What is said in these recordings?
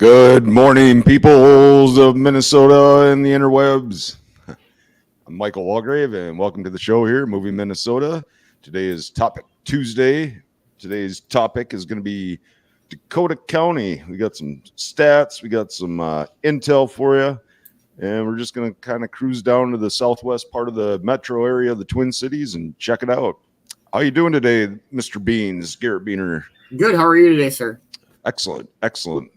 Good morning, peoples of Minnesota and the interwebs. I'm Michael Walgrave, and welcome to the show here, Moving Minnesota. Today is Topic Tuesday. Today's topic is going to be Dakota County. We got some stats, we got some intel for you, and we're just going to kind of cruise down to the southwest part of the metro area of the Twin Cities and check it out. How you doing today, Mr. Beans, Garrett Beaner? Good. How are you today, sir? Excellent.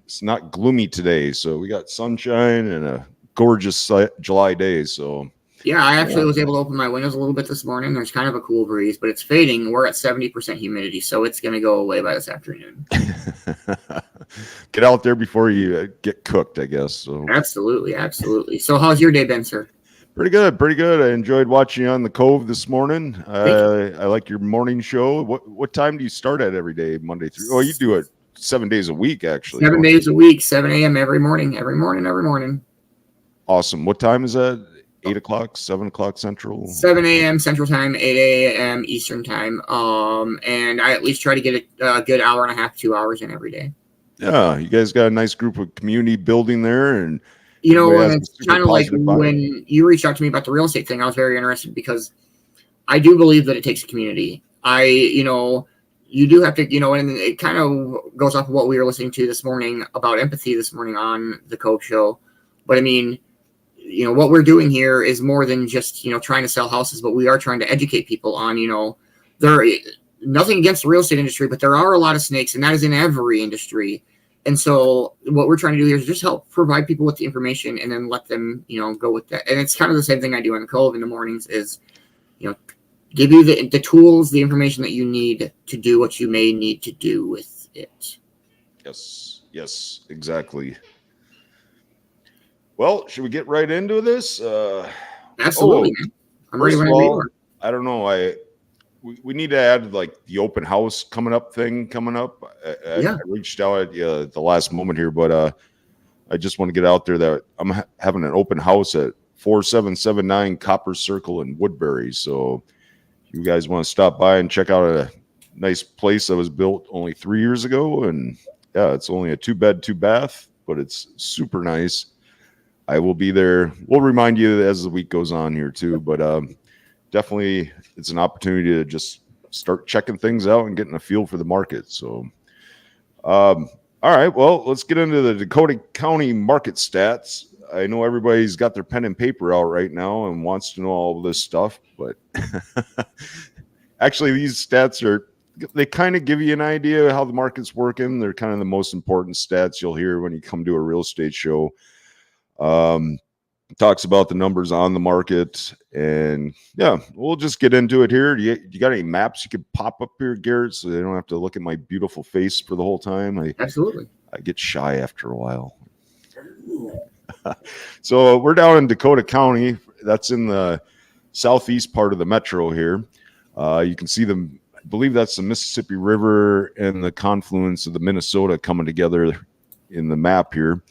It's not gloomy today, so we got sunshine and a gorgeous July day. So yeah, I actually was able to open my windows a little bit this morning. There's kind of a cool breeze, but it's fading. We're at 70% humidity, so it's going to go away by this afternoon. Get out there before you get cooked, I guess. So absolutely. So how's your day been, sir? Pretty good. I enjoyed watching you on the Cove this morning. I like your morning show. What time do you start at every day, Monday through? Oh, you do it 7 days a week, actually. 7 days a week, 7 a.m. every morning. Awesome. What time is that? 8 o'clock, 7 o'clock Central? 7 a.m. Central Time, 8 a.m. Eastern Time. And I at least try to get a good hour and a half, 2 hours in every day. Yeah, you guys got a nice group of community building there. And you know, it's kind of like when you reached out to me about the real estate thing, I was very interested because I do believe that it takes a community. You do have to, and it kind of goes off of what we were listening to this morning about empathy this morning on the Cove Show. But I mean, what we're doing here is more than just, trying to sell houses, but we are trying to educate people on, nothing against the real estate industry, but there are a lot of snakes, and that is in every industry. And so what we're trying to do here is just help provide people with the information and then let them, go with that. And it's kind of the same thing I do in the Cove in the mornings is, give you the tools, the information that you need to do what you may need to do with it. Yes, exactly. Well, should we get right into this? Absolutely. I'm ready whenever you are. I don't know. We need to add like the open house coming up. I reached out at the last moment here, but I just want to get out there that I'm having an open house at 4779 Copper Circle in Woodbury. So you guys want to stop by and check out a nice place that was built only 3 years ago. And yeah, it's only a 2-bed, 2-bath, but it's super nice. I will be there. We'll remind you as the week goes on here too, but definitely it's an opportunity to just start checking things out and getting a feel for the market. So, all right, well, let's get into the Dakota County market stats. I know everybody's got their pen and paper out right now and wants to know all this stuff, but actually these stats they kind of give you an idea of how the market's working. They're kind of the most important stats you'll hear when you come to a real estate show. Talks about the numbers on the market, and yeah, we'll just get into it here. You got any maps you could pop up here, Garrett, so they don't have to look at my beautiful face for the whole time? Absolutely. I get shy after a while. So we're down in Dakota County. That's in the southeast part of the metro here. You can see I believe that's the Mississippi River and the confluence of the Minnesota coming together in the map here.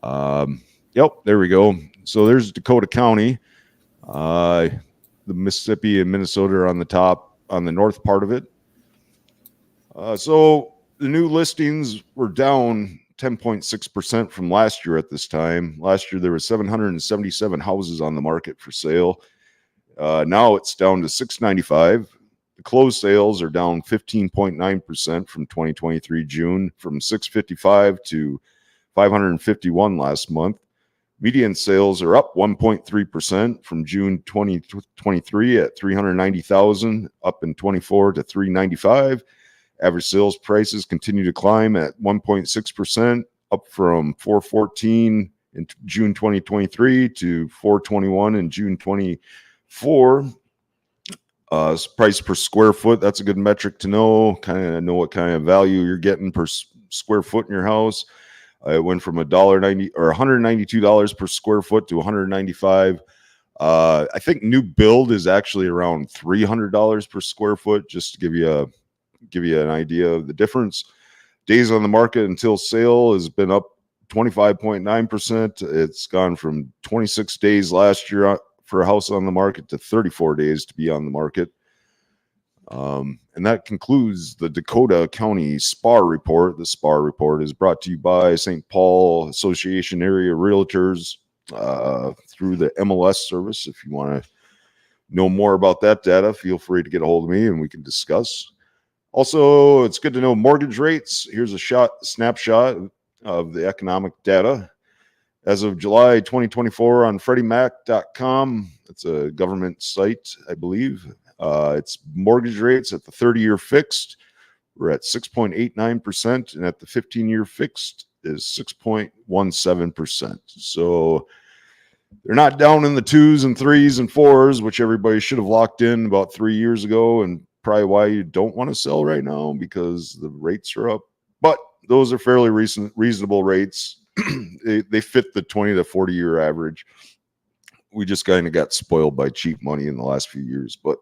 Yep, there we go. So there's Dakota County. The Mississippi and Minnesota are on the top, on the north part of it. So the new listings were down 10.6% from last year at this time. Last year, there were 777 houses on the market for sale. Now it's down to 695. The closed sales are down 15.9% from 2023 June, from 655 to 551 last month. Median sales are up 1.3% from June 2023 at 390,000, up in 24 to 395. Average sales prices continue to climb at 1.6%, up from 414 in June 2023 to 421 in June 24. Price per square foot, that's a good metric to know. Kind of know what kind of value you're getting per square foot in your house. It went from $1.90 or $192 per square foot to $195. I think new build is actually around $300 per square foot, just to give you an idea of the difference. Days on the market until sale has been up 25.9%. It's gone from 26 days last year for a house on the market to 34 days to be on the market. And that concludes the Dakota County SPAR report. The SPAR report is brought to you by St. Paul Association Area Realtors through the MLS service. If you want to know more about that data, feel free to get a hold of me and we can discuss. Also, it's good to know mortgage rates. Here's a snapshot of the economic data. As of July 2024 on FreddieMac.com, it's a government site, I believe. It's mortgage rates at the 30-year fixed. We're at 6.89%, and at the 15-year fixed is 6.17%. So they're not down in the 2s and 3s and 4s, which everybody should have locked in about 3 years ago, and probably why you don't want to sell right now because the rates are up. But those are fairly reasonable rates. They fit the 20 to 40-year average. We just kind of got spoiled by cheap money in the last few years. But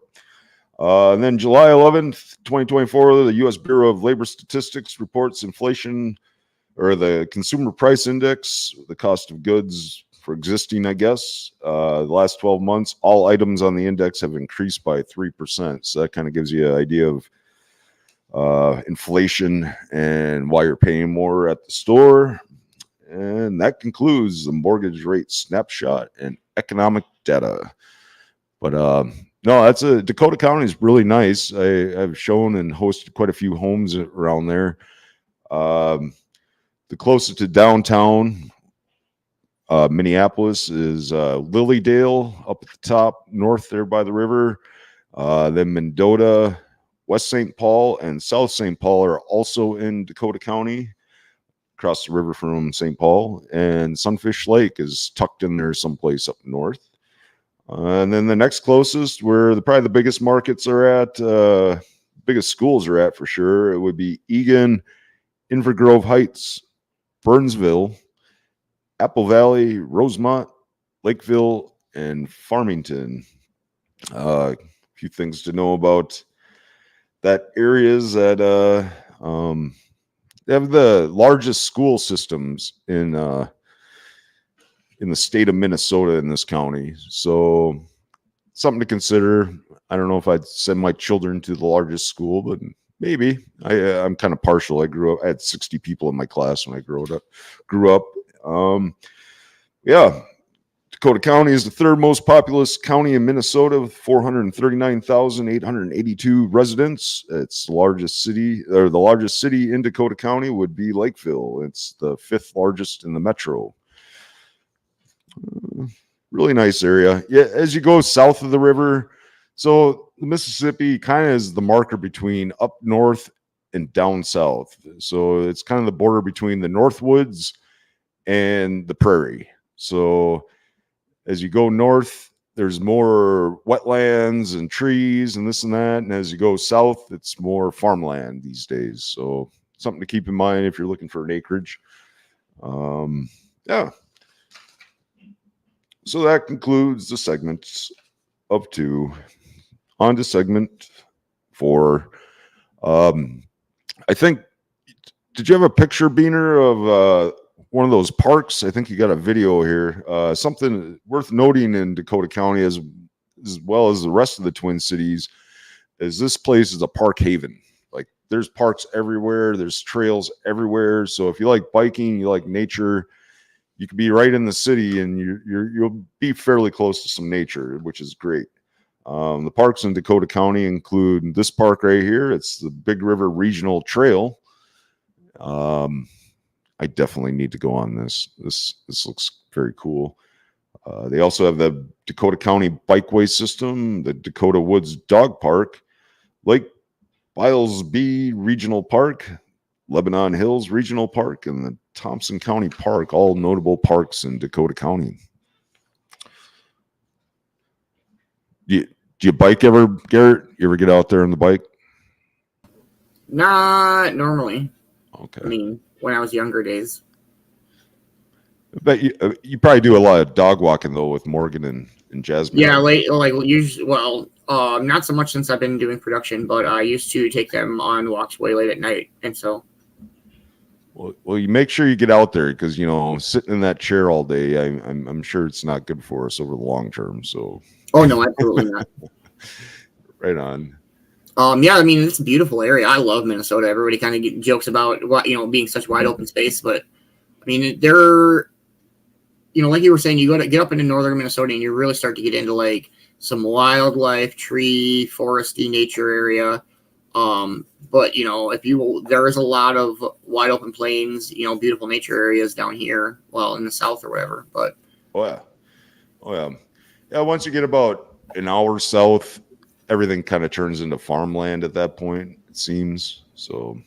and then July 11th, 2024, the U.S. Bureau of Labor Statistics reports inflation, or the Consumer Price Index, the cost of goods for existing, I guess. The last 12 months, all items on the index have increased by 3%. So that kind of gives you an idea of inflation and why you're paying more at the store. And that concludes the mortgage rate snapshot and economic data. But no, Dakota County is really nice. I've shown and hosted quite a few homes around there. The closest to downtown Minneapolis is Lilydale up at the top, north there by the river. Then Mendota, West St. Paul, and South St. Paul are also in Dakota County, across the river from St. Paul. And Sunfish Lake is tucked in there someplace up north. And then the next closest, where probably the biggest markets are at, biggest schools are at for sure, it would be Eagan, Inver Grove Heights, Burnsville, Apple Valley, Rosemont, Lakeville, and Farmington. A few things to know about that area is that they have the largest school systems in the state of Minnesota in this county. So something to consider. I don't know if I'd send my children to the largest school, but maybe. I'm kind of partial. I had 60 people in my class when I grew up. Yeah. Dakota County is the third most populous county in Minnesota with 439,882 residents. It's the largest city, or the largest city in Dakota County would be Lakeville. It's the fifth largest in the metro. Really nice area. Yeah, as you go south of the river, so the Mississippi kind of is the marker between up north and down south. So it's kind of the border between the Northwoods and the prairie. So as you go north, there's more wetlands and trees and this and that. And as you go south, it's more farmland these days. So something to keep in mind if you're looking for an acreage. Yeah. So that concludes the segments of 2. On to segment 4. I think, did you have a picture, Beaner, of one of those parks? I think you got a video here. Something worth noting in Dakota County as well as the rest of the Twin Cities is this place is a park haven. Like there's parks everywhere. There's trails everywhere. So if you like biking, you like nature, you could be right in the city and you'll be fairly close to some nature, which is great. The parks in Dakota County include this park right here. It's the Big River Regional Trail. I definitely need to go on this. This looks very cool. They also have the Dakota County Bikeway System, the Dakota Woods Dog Park, Lake Bilesby Regional Park, Lebanon Hills Regional Park, and the Thompson County Park, all notable parks in Dakota County. Do you bike ever, Garrett? You ever get out there on the bike? Not normally. Okay. I mean, when I was younger days. But you probably do a lot of dog walking though with Morgan and Jasmine. Yeah, like usually. Well, not so much since I've been doing production, but I used to take them on walks way late at night, and so. Well, you make sure you get out there because sitting in that chair all day, I'm sure it's not good for us over the long term. So. Oh no, absolutely not. Right on. Yeah, I mean, it's a beautiful area. I love Minnesota. Everybody kind of jokes about what, being such wide open space, but I mean, like you were saying, you get up into northern Minnesota and you really start to get into like some wildlife, tree, foresty, nature area. But there is a lot of wide open plains, beautiful nature areas down here, well, in the south or whatever. But Oh yeah. Yeah, once you get about an hour south, everything kind of turns into farmland at that point, it seems. So,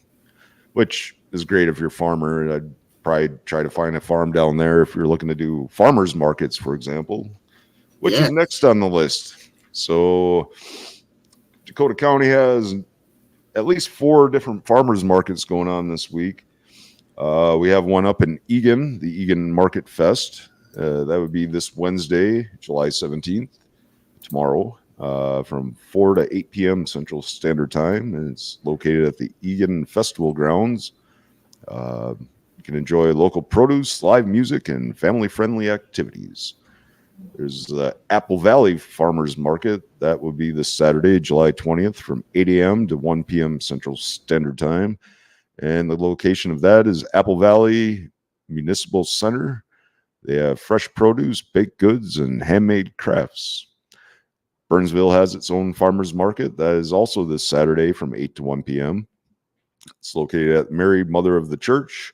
which is great if you're a farmer. I'd probably try to find a farm down there if you're looking to do farmers markets, for example, which is next on the list. So, Dakota County has at least 4 different farmers markets going on this week. We have one up in Egan, the Egan Market Fest. That would be this Wednesday, July 17th, tomorrow, from 4 to 8 p.m. Central Standard Time. And it's located at the Egan Festival Grounds. You can enjoy local produce, live music, and family-friendly activities. There's the Apple Valley Farmers Market. That would be this Saturday, July 20th, from 8 a.m. to 1 p.m. Central Standard Time. And the location of that is Apple Valley Municipal Center. They have fresh produce, baked goods, and handmade crafts. Burnsville has its own farmers market. That is also this Saturday from 8 to 1 p.m. It's located at Mary Mother of the Church.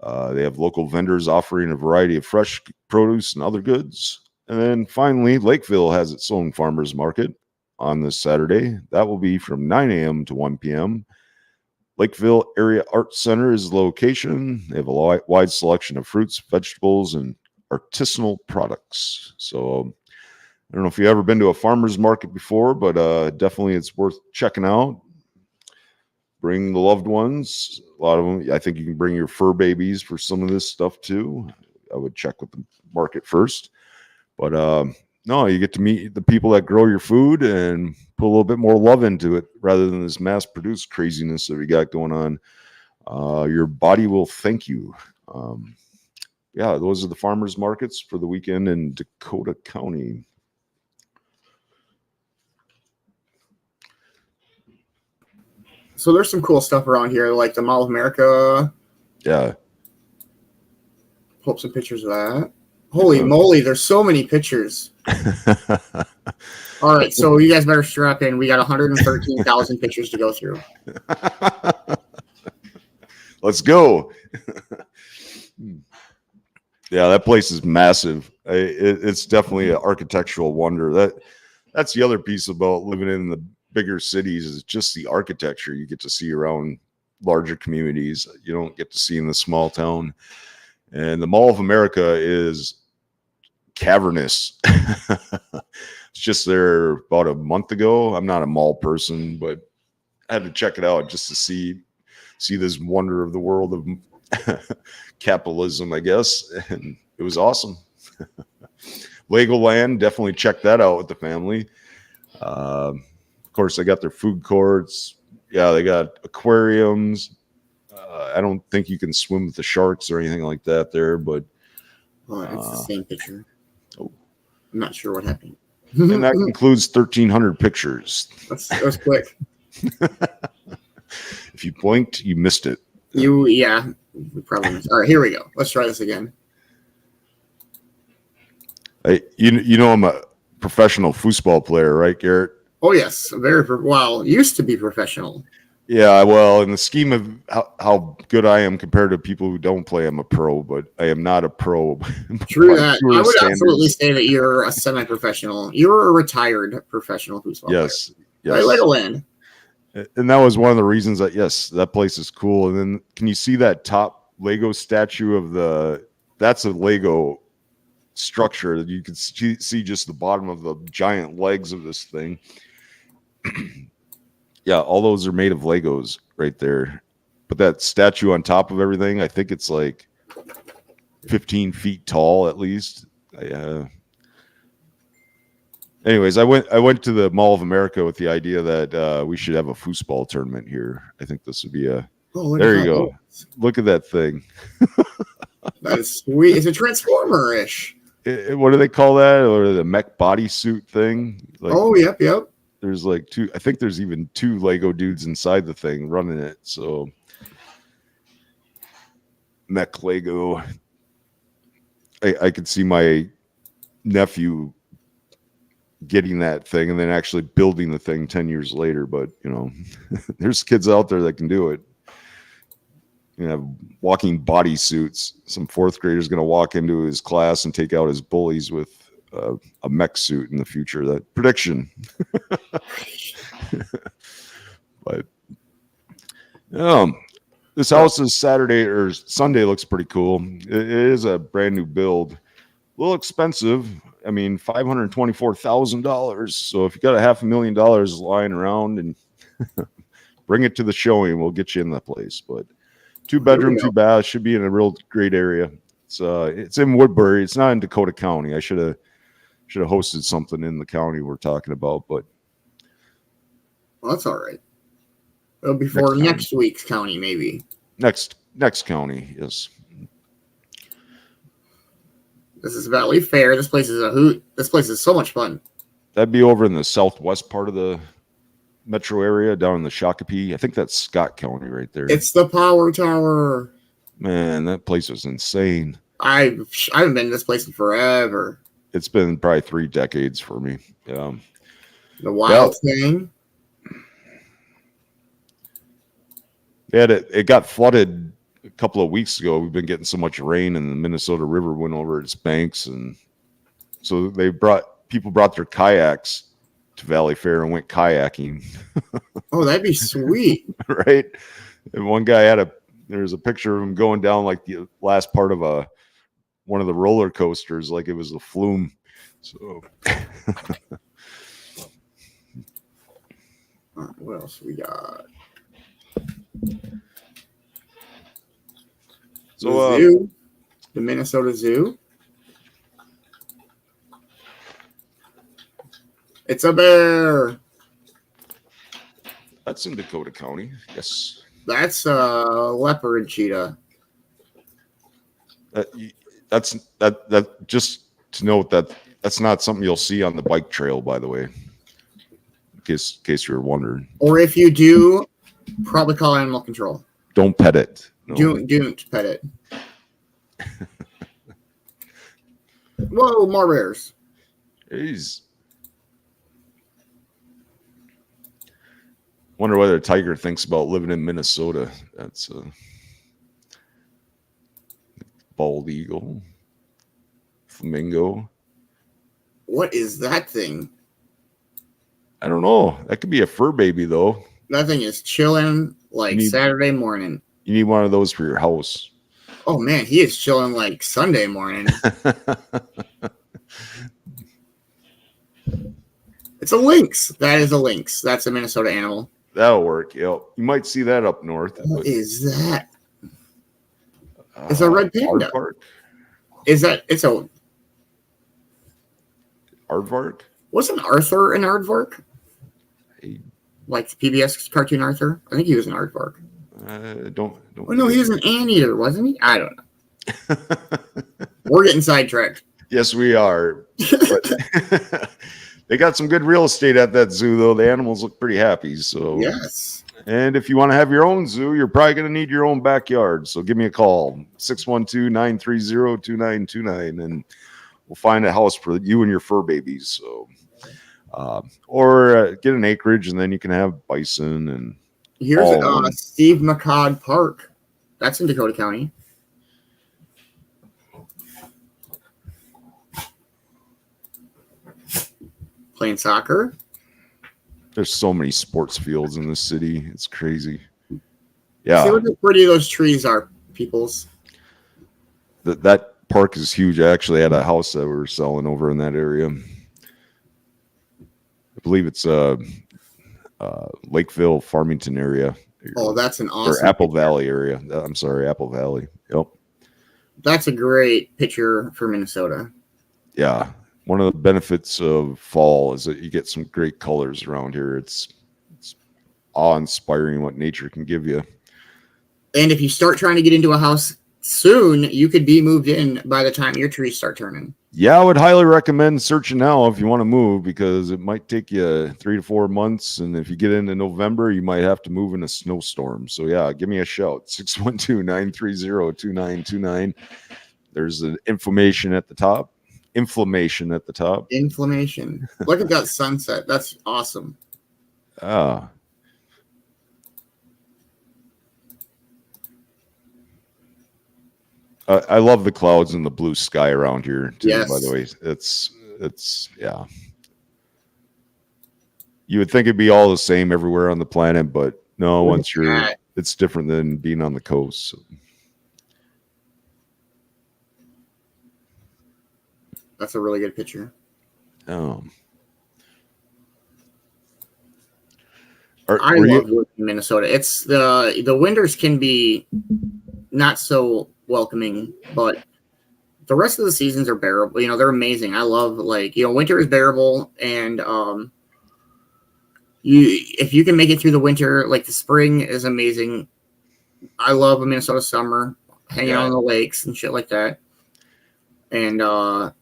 They have local vendors offering a variety of fresh produce and other goods. And then finally, Lakeville has its own farmers market on this Saturday. That will be from 9 a.m. to 1 p.m. Lakeville Area Arts Center is the location. They have a wide selection of fruits, vegetables, and artisanal products. So I don't know if you've ever been to a farmer's market before, but definitely it's worth checking out. Bring the loved ones. A lot of them, I think you can bring your fur babies for some of this stuff too. I would check with the market first. But no, you get to meet the people that grow your food and put a little bit more love into it rather than this mass-produced craziness that we got going on. Your body will thank you. Yeah, those are the farmers markets for the weekend in Dakota County. So there's some cool stuff around here, like the Mall of America. Yeah. Pull up some pictures of that. Holy moly, there's so many pictures. All right, so you guys better strap in. We got 113,000 pictures to go through. Let's go. Yeah, that place is massive. It's definitely an architectural wonder. That's the other piece about living in the bigger cities is just the architecture you get to see around larger communities. You don't get to see in the small town. And the Mall of America is cavernous. It's just there about a month ago. I'm not a mall person, but I had to check it out just to see this wonder of the world of capitalism, I guess. And it was awesome. Legoland, definitely check that out with the family. Of course, they got their food courts. Yeah, they got aquariums. I don't think you can swim with the sharks or anything like that there, but it's the same picture. I'm not sure what happened. And that includes 1,300 pictures. That was quick. If you blinked, you missed it. We probably missed. All right, here we go. Let's try this again. I'm a professional foosball player, right, Garrett? Oh yes, used to be professional. Yeah, well, in the scheme of how good I am compared to people who don't play, I'm a pro, but I am not a pro. True that. I would absolutely say that you're a semi-professional. You're a retired professional foosball player. Yes. Right, Legoland. And that was one of the reasons that place is cool. And then can you see that top Lego statue that's a Lego structure that you can see just the bottom of the giant legs of this thing. Yeah, all those are made of Legos right there. But that statue on top of everything, I think it's like 15 feet tall at least. Anyways, I went to the Mall of America with the idea that we should have a foosball tournament here. I think this would be there you go. Look at that thing. That is sweet. It's a Transformer-ish. What do they call that? Or the mech bodysuit thing? Yep. There's like two. I think there's even two Lego dudes inside the thing running it. So mech Lego. I could see my nephew getting that thing and then actually building the thing 10 years later. But there's kids out there that can do it. Walking bodysuits. Some fourth grader's going to walk into his class and take out his bullies with a mech suit in the future. That prediction. But this house is Saturday or Sunday looks pretty cool. It is a brand new build. A little expensive. I mean, $524,000. So if you got $500,000 lying around, and bring it to the showing, we'll get you in that place. But 2-bedroom, 2 baths, should be in a real great area. It's in Woodbury. It's not in Dakota County. I should have hosted something in the county we're talking about, but that's all right. It'll be for next week's county, maybe. Next county, yes. This is Valley Fair. This place is a hoot. This place is so much fun. That'd be over in the southwest part of the metro area, down in the Shakopee. I think that's Scott County right there. It's the Power Tower. Man, that place was insane. I haven't been to this place in forever. It's been probably 3 decades for me. Yeah. The wild thing. Yeah, it got flooded a couple of weeks ago. We've been getting so much rain, and the Minnesota River went over its banks, and so people brought their kayaks to Valley Fair and went kayaking. Oh, that'd be sweet. Right? And one guy there's a picture of him going down like the last part of one of the roller coasters, like it was a flume. So what else we got? So the zoo, the Minnesota Zoo. It's a bear. That's in Dakota County. Yes. That's a leopard cheetah. That's just to note that's not something you'll see on the bike trail, by the way. In case you were wondering. Or if you do, probably call animal control. Don't pet it. No. Don't pet it. Whoa, more bears. Jeez. Wonder whether a tiger thinks about living in Minnesota. That's a bald eagle, flamingo. What is that thing? I don't know. That could be a fur baby, though. That thing is chilling like Saturday morning. You need one of those for your house. Oh, man, he is chilling like Sunday morning. It's a lynx. That is a lynx. That's a Minnesota animal. That'll work. Yep. You might see that up north. What is that? It's a red panda. Aardvark? It's a aardvark? Wasn't Arthur an aardvark? Like the PBS cartoon Arthur? I think he was an aardvark. Don't. Oh, no, he was an anteater, wasn't he? I don't know. We're getting sidetracked. Yes, we are. But they got some good real estate at that zoo, though. The animals look pretty happy. So yes. And if you want to have your own zoo, you're probably going to need your own backyard. So give me a call, 612-930-2929, and we'll find a house for you and your fur babies. So, or get an acreage, and then you can have bison and. Here's Steve McCod Park. That's in Dakota County. Playing soccer. There's so many sports fields in this city. It's crazy. Yeah. See how pretty those trees are, peoples. That park is huge. I actually had a house that we were selling over in that area. I believe it's Lakeville, Farmington area. Oh, that's an awesome. Or Apple Valley area. I'm sorry, Apple Valley. Yep. That's a great picture for Minnesota. Yeah. One of the benefits of fall is that you get some great colors around here. It's awe-inspiring what nature can give you. And if you start trying to get into a house soon, you could be moved in by the time your trees start turning. Yeah, I would highly recommend searching now if you want to move, because it might take you 3 to 4 months. And if you get into November, you might have to move in a snowstorm. So, yeah, give me a shout 612-930-2929. There's an inflammation at the top. Inflammation at the top. Inflammation. Look at that sunset. That's awesome. Ah. I love the clouds and the blue sky around here too. Yes. By the way, it's yeah. You would think it'd be all the same everywhere on the planet, but no. Once you're, it's different than being on the coast. So. That's a really good picture. I love living in Minnesota. It's the winters can be not so welcoming, but the rest of the seasons are bearable. You know, they're amazing. I love, like, you know, winter is bearable, and if you can make it through the winter, like the spring is amazing. I love a Minnesota summer, hanging out on the lakes and shit like that. And I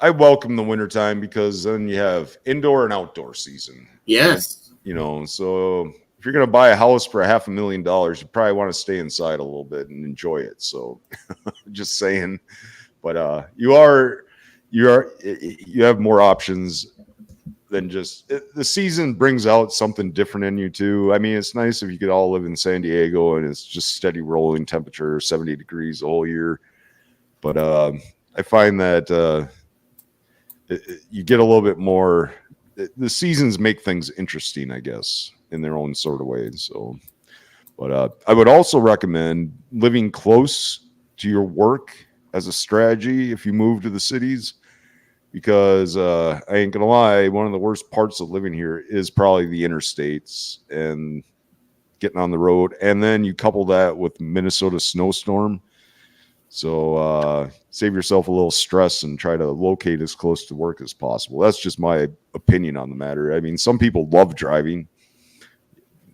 welcome the wintertime, because then you have indoor and outdoor season. Yes. And, you know, so if you're going to buy a house for $500,000, you probably want to stay inside a little bit and enjoy it. So just saying, but you have more options than just the season brings out something different in you too. I mean, it's nice if you could all live in San Diego and it's just steady rolling temperature, 70 degrees the whole year. But I find that you get a little bit more. The seasons make things interesting, I guess, in their own sort of way. So, but I would also recommend living close to your work as a strategy if you move to the cities, because I ain't gonna lie, one of the worst parts of living here is probably the interstates and getting on the road, and then you couple that with Minnesota snowstorm. So save yourself a little stress and try to locate as close to work as possible. That's just my opinion on the matter. I mean, some people love driving,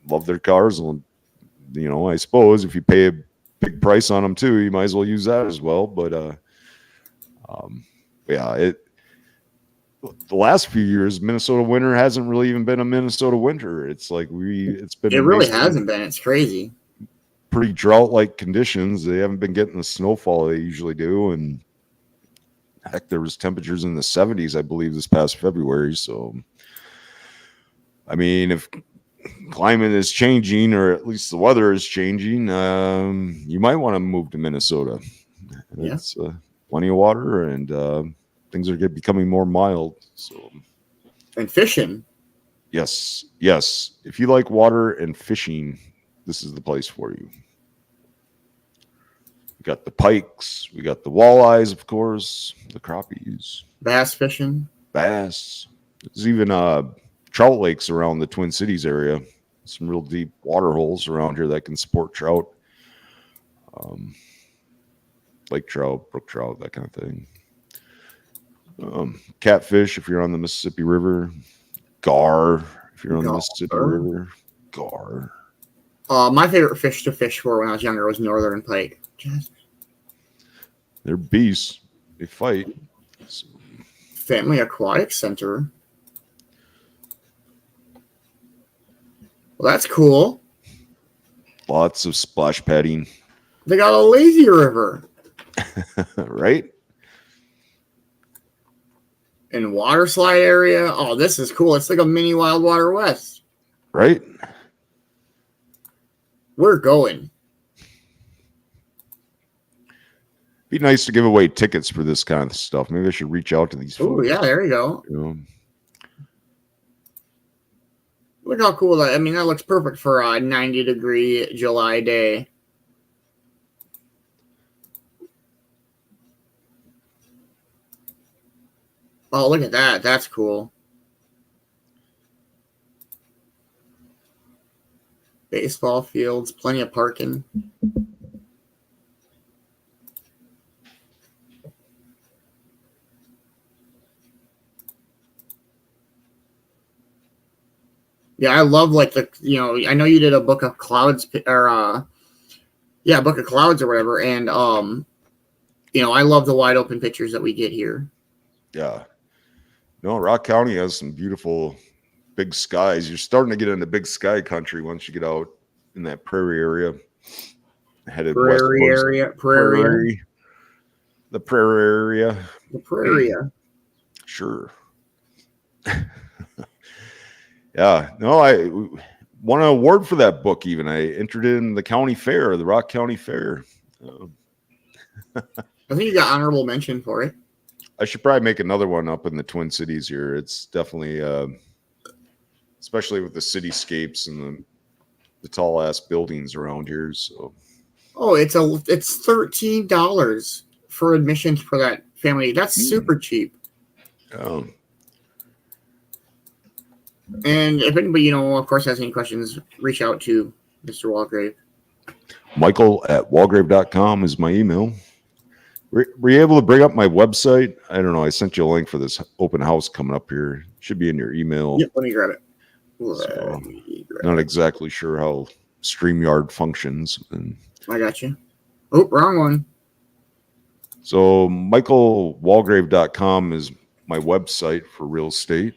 love their cars. And, you know, I suppose if you pay a big price on them too, you might as well use that as well. But yeah, the last few years, Minnesota winter hasn't really even been a Minnesota winter. It's like it really hasn't been. It's crazy. Pretty drought-like conditions. They haven't been getting the snowfall they usually do, and heck, there was temperatures in the 70s, I believe, this past February. So, I mean, if climate is changing, or at least the weather is changing, you might want to move to Minnesota. It's plenty of water, and things are becoming more mild. So, and fishing. Yes. If you like water and fishing, this is the place for you. We got the pikes, we got the walleyes, of course, the crappies, bass fishing, bass. There's even trout lakes around the Twin Cities area. Some real deep water holes around here that can support trout, lake trout, brook trout, that kind of thing. Catfish if you're on the Mississippi River, gar if you're on the Mississippi River, gar. My favorite fish to fish for when I was younger was northern pike. They're beasts. They fight. So. Family Aquatic Center. Well, that's cool. Lots of splash padding. They got a lazy river. Right? And water slide area. Oh, this is cool. It's like a mini Wild Water West. Right? We're going. Be nice to give away tickets for this kind of stuff. Maybe I should reach out to these folks. Oh, yeah, there you go. You know? Look how cool that. I mean, that looks perfect for a 90-degree July day. Oh, look at that. That's cool. Baseball fields, plenty of parking. Yeah, I love, like, the, you know, I know you did a Book of Clouds or Book of Clouds or whatever, and I love the wide open pictures that we get here. Yeah. No, Rock County has some beautiful big skies. You're starting to get into big sky country once you get out in that prairie area. Headed west towards Prairie. The prairie area. The prairie. Sure. Yeah. No, I won an award for that book even. I entered it in the county fair, the Rock County Fair. I think you got honorable mention for it. I should probably make another one up in the Twin Cities here. It's definitely, especially with the cityscapes and the tall ass buildings around here. So, it's $13 for admissions for that family. That's super cheap. And if anybody, of course, has any questions, reach out to Mr. Walgrave. Michael@walgrave.com is my email. Were you able to bring up my website? I don't know. I sent you a link for this open house coming up here. Should be in your email. Yep, let me grab it. Not exactly sure how StreamYard functions. I got you. Oh, wrong one. So michaelwalgrave.com is my website for real estate.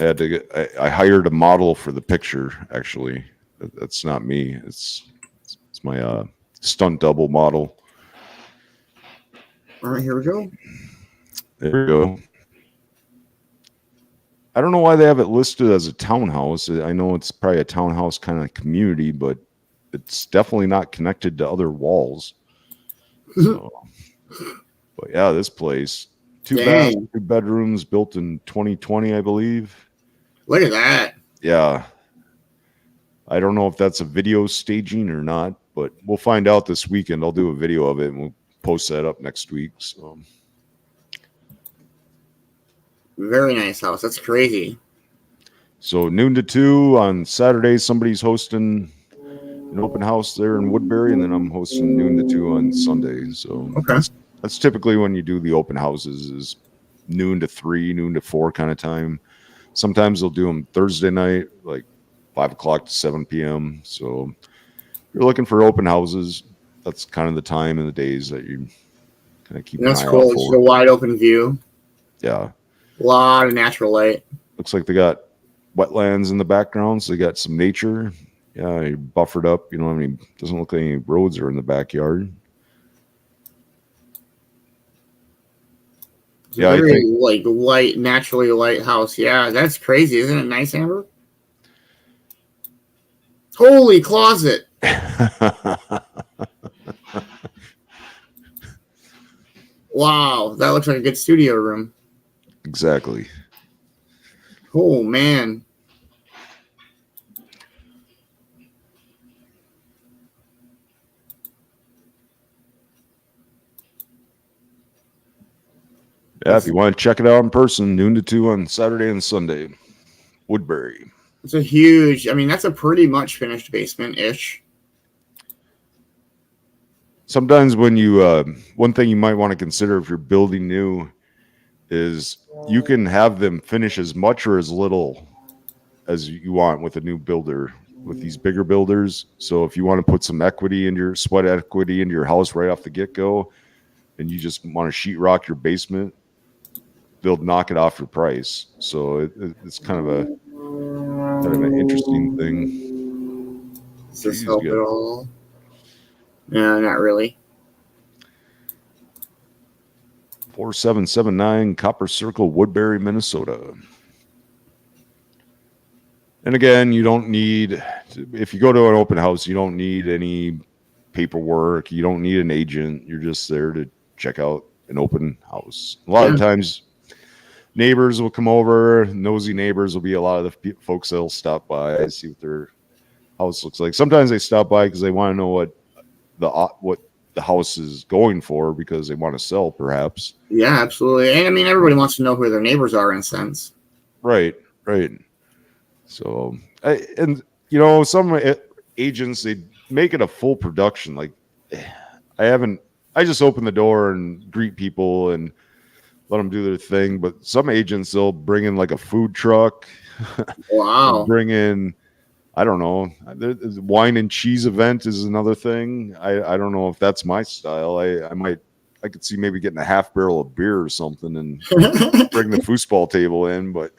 I hired a model for the picture. Actually, that's not me. It's my stunt double model. All right, here we go. There we go. I don't know why they have it listed as a townhouse. I know it's probably a townhouse kind of community, but it's definitely not connected to other walls. So, but yeah, this place, two baths, 2 bedrooms, built in 2020, I believe. Look at that. Yeah. I don't know if that's a video staging or not, but we'll find out this weekend. I'll do a video of it and we'll post that up next week. So very nice house. That's crazy. So noon to 2 on Saturday, somebody's hosting an open house there in Woodbury, and then I'm hosting noon to 2 on Sunday. So that's typically when you do the open houses, is noon to 3, noon to 4 kind of time. Sometimes they'll do them Thursday night, like 5 o'clock to 7 p.m. So if you're looking for open houses, that's kind of the time and the days that you kind of keep an eye out for. That's cool. It's a wide open view. Yeah. A lot of natural light. Looks like they got wetlands in the background, so they got some nature. Yeah, you're buffered up. Doesn't look like any roads are in the backyard. Yeah, I think light, naturally light house. Yeah, that's crazy. Isn't it nice, Amber? Holy closet. Wow, that looks like a good studio room. Exactly. Oh, man. Yeah, if you want to check it out in person, noon to 2 on Saturday and Sunday. Woodbury. It's a huge, that's a pretty much finished basement-ish. Sometimes when you, one thing you might want to consider if you're building new is you can have them finish as much or as little as you want with a new builder, with these bigger builders. So if you want to put some equity into your sweat equity into your house right off the get-go, and you just want to sheetrock your basement, they'll knock it off your price. So it's kind of an interesting thing. Does this help at all? No, not really. 4779 Copper Circle, Woodbury, Minnesota. And again, you don't need, if you go to an open house, you don't need any paperwork. You don't need an agent. You're just there to check out an open house. A lot of times neighbors will come over. Nosy neighbors will be a lot of the folks that'll stop by, see what their house looks like. Sometimes they stop by because they want to know what the house is going for, because they want to sell, perhaps. Yeah, absolutely. And everybody wants to know who their neighbors are, in a sense. Right. So, some agents, they make it a full production. Like, I just open the door and greet people and let them do their thing. But some agents, they'll bring in like a food truck. Wow. Bring in, I don't know, wine and cheese event is another thing. I don't know if that's my style. I could see maybe getting a half barrel of beer or something and bring the foosball table in, but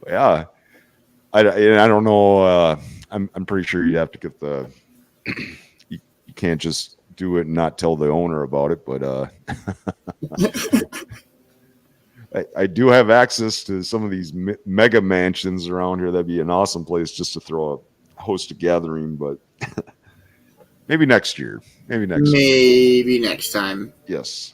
yeah, I don't know. I'm pretty sure you have to get the, you can't just do it and not tell the owner about it, but I do have access to some of these mega mansions around here. That'd be an awesome place just to host a gathering, but maybe next year. Maybe next time. Yes.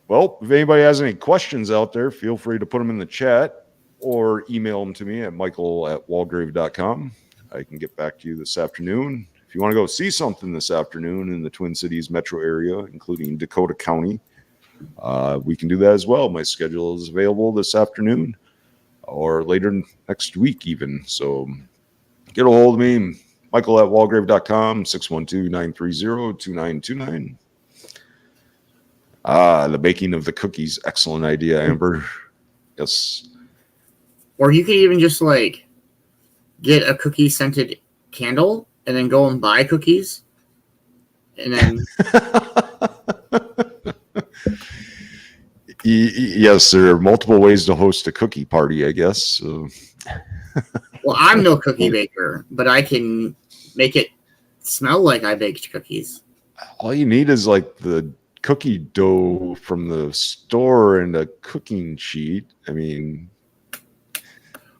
Well, if anybody has any questions out there, feel free to put them in the chat or email them to me at michael@walgrave.com. I can get back to you this afternoon. If you want to go see something this afternoon in the Twin Cities metro area, including Dakota County, we can do that as well. My schedule is available this afternoon or later next week even. So get a hold of me, michael@walgrave.com, 612-930-2929. The baking of the cookies. Excellent idea, Amber. Yes. Or you could even just like get a cookie scented candle and then go and buy cookies. And then yes, there are multiple ways to host a cookie party, I guess. So. Well, I'm no cookie baker, but I can make it smell like I baked cookies. All you need is like the cookie dough from the store and a cooking sheet. I mean,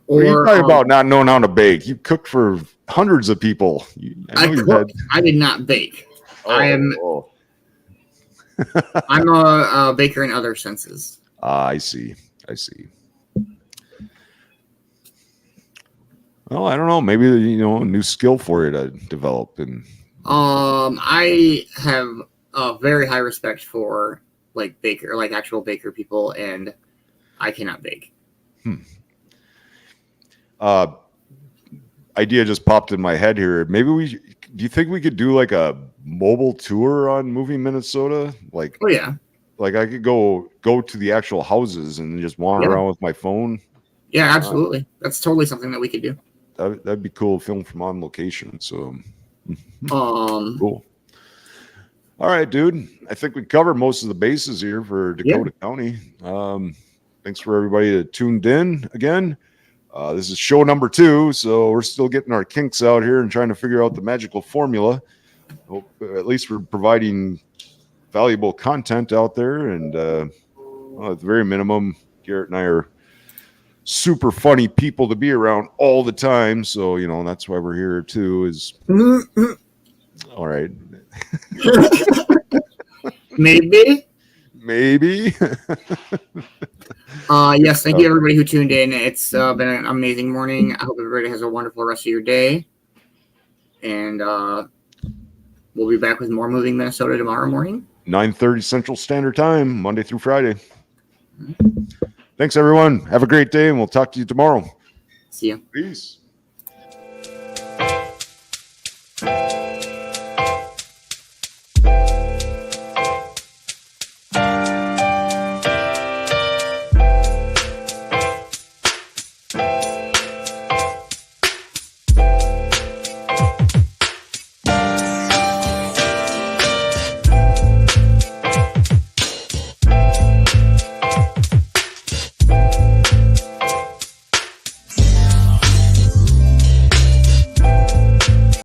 what are you talking about not knowing how to bake? You cooked for hundreds of people. I did not bake. I'm a baker in other senses. I see. Well, I don't know. Maybe a new skill for you to develop. And I have a very high respect for like actual baker people, and I cannot bake. Idea just popped in my head here. Maybe do you think we could do like a mobile tour on Moving Minnesota? Like, oh yeah, like I could go to the actual houses and just wander around with my phone. Yeah, absolutely. That's totally something that we could do. That'd be cool. Film from on location. So, cool. All right, dude. I think we covered most of the bases here for Dakota County. Thanks for everybody that tuned in again. This is show number 2, so we're still getting our kinks out here and trying to figure out the magical formula. Hope at least we're providing valuable content out there, and at the very minimum, Garrett and I are super funny people to be around all the time, so that's why we're here too. All right. Maybe. Yes, thank you everybody who tuned in. It's been an amazing morning. I hope everybody has a wonderful rest of your day. And we'll be back with more Moving Minnesota tomorrow morning. 9:30 Central Standard Time, Monday through Friday. Thanks, everyone. Have a great day, and we'll talk to you tomorrow. See ya. Peace.